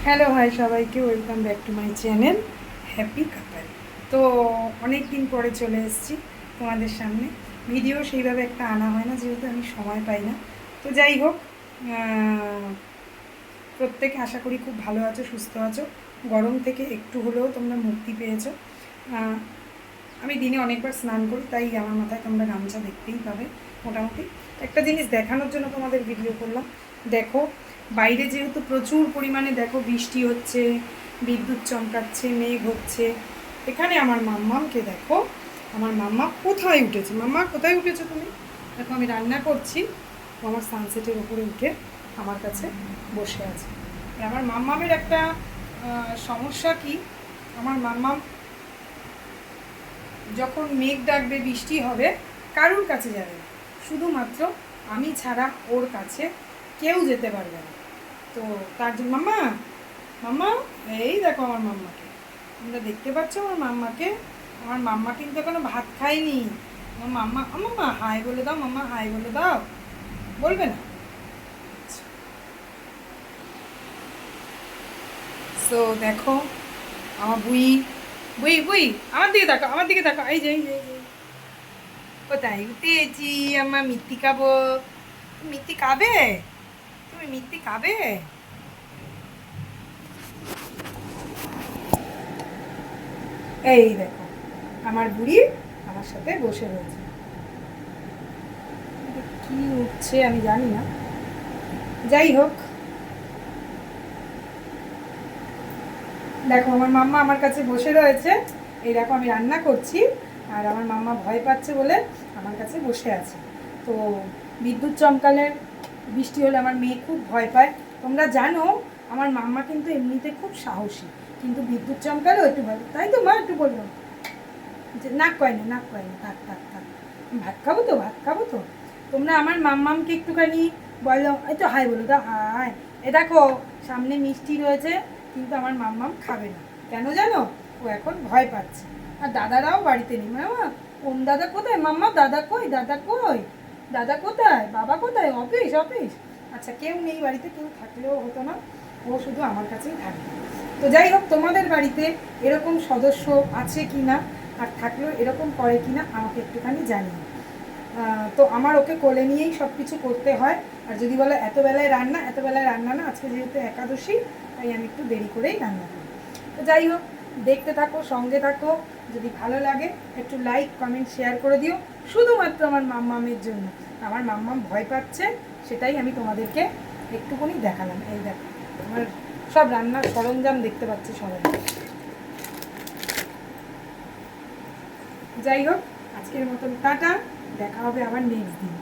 Hello hi সবাইকে, welcome back to my channel happy কাপল। তো অনেক দিন পরে চলে এসেছি তোমাদের সামনে। ভিডিও সেইভাবে একটা আনা হয় না, যেহেতু আমি সময় পাই না। তো যাই হোক, প্রত্যেকে আশা করি খুব ভালো আছো, সুস্থ আছো। গরম থেকে একটু হলেও তোমরা মুক্তি পেয়েছো। আমি দিনে অনেকবার স্নান করি, তাই আমার মাথায় তোমরা গামছা দেখতেই পাবে। মোটামুটি একটা জিনিস দেখানোর জন্য তোমাদের ভিডিও করলাম। দেখো, বাইরে যেহেতু প্রচুর পরিমাণে দেখো বৃষ্টি হচ্ছে, বিদ্যুৎ চমকাচ্ছে, মেঘ হচ্ছে। এখানে আমার মাম্মামকে দেখো, আমার মাম্মা কোথায় উঠেছে। মাম্মা কোথায় উঠেছো তুমি? দেখো আমি রান্না করছি, আমার সানসেটের উপরে উঠে আমার কাছে বসে আছে। আমার মাম্মামের একটা সমস্যা কি, আমার মাম্মাম যখন মেঘ ডাকবে, বৃষ্টি হবে, কারুর কাছে যাবে না, শুধুমাত্র আমি ছাড়া ওর কাছে কেউ যেতে পারবে না। তো তার জন্য মাম্মা, মাম্মা, এই দেখো আমার মাম্মাকে, তোমরা দেখতে পাচ্ছ আমার মাম্মাকে। আমার মাম্মা কিন্তু এখনো ভাত খায়নি। আমার মাম্মা, মাম্মা হাই বলে দাও, মাম্মা হাই বলে দাও। বলবে না? সো দেখো আমার বুই, বুই বুই, আমার দিকে দেখো, আমার দিকে দেখো, এই যে এই যে এই যে। কোথায় উঠেছি আমার মিথ্যি খাবো? তুমি মিথ্যি খাবে? তুমি মিথ্যি খাবে? এই দেখো আমার বুড়ি আমার সাথে বসে রয়েছে। কি উঠছে আমি জানি না, যাই হোক। দেখো আমার মাম্মা আমার কাছে বসে রয়েছে। এই দেখো আমি রান্না করছি, আর আমার মাম্মা ভয় পাচ্ছে বলে আমার কাছে বসে আছে। তো বিদ্যুৎ চমকালে, বৃষ্টি হলে আমার মেয়ে খুব ভয় পায়। তোমরা জানো আমার মাম্মা কিন্তু এমনিতে খুব সাহসী, কিন্তু বিদ্যুৎ চমকালেও একটু ভয়। তাই তো মা একটু বললো যে নাক কয় না, নাক কয় না, থাক থাক থাক, ভাত খাবো তো, ভাত খাবো তো। তোমরা আমার মাম্মামকে একটুখানি বলো, এই তো হাই বলো দাও, হাই। এ দেখো সামনে মিষ্টি রয়েছে, কিন্তু আমার মাম্মাম খাবে না। কেন জানো? ও এখন ভয় পাচ্ছে। আর দাদারাও বাড়িতে নেই। মামা কোন দাদা কোথায়? মাম্মা দাদা কই, দাদা কই, দাদা কোথায়, বাবা কোথায়? Office, office. আচ্ছা কেউ নেই বাড়িতে, কেউ থাকলেও হতো না, ও শুধু আমার কাছেই থাকবে। তো যাই হোক, তোমাদের বাড়িতে এরকম সদস্য আছে কি না, আর থাকলেও এরকম করে কি না আমাকে একটুখানি জানিও। তো আমার ওকে কোলে নিয়েই সব কিছু করতে হয়। আর যদি বলো এত বেলায় রান্না, এত বেলায় রান্না না, আজকে যেহেতু একাদশী তাই আমি একটু দেরি করেই রান্না করি। তো যাই হোক, দেখতে থাকো, সঙ্গে থাকো। যদি ভালো লাগে একটু লাইক কমেন্ট শেয়ার করে দিও, শুধুমাত্র আমার মাম্মামের জন্য। আমার মাম্মাম ভয় পাচ্ছে, সেটাই আমি তোমাদেরকে একটুখানি দেখালাম। এই দেখো আমার সব রান্নার সরঞ্জাম দেখতে পাচ্ছি সবাই। যাই হোক, আজকের মতন টাটা, দেখা হবে আবার নেক্সট দিন।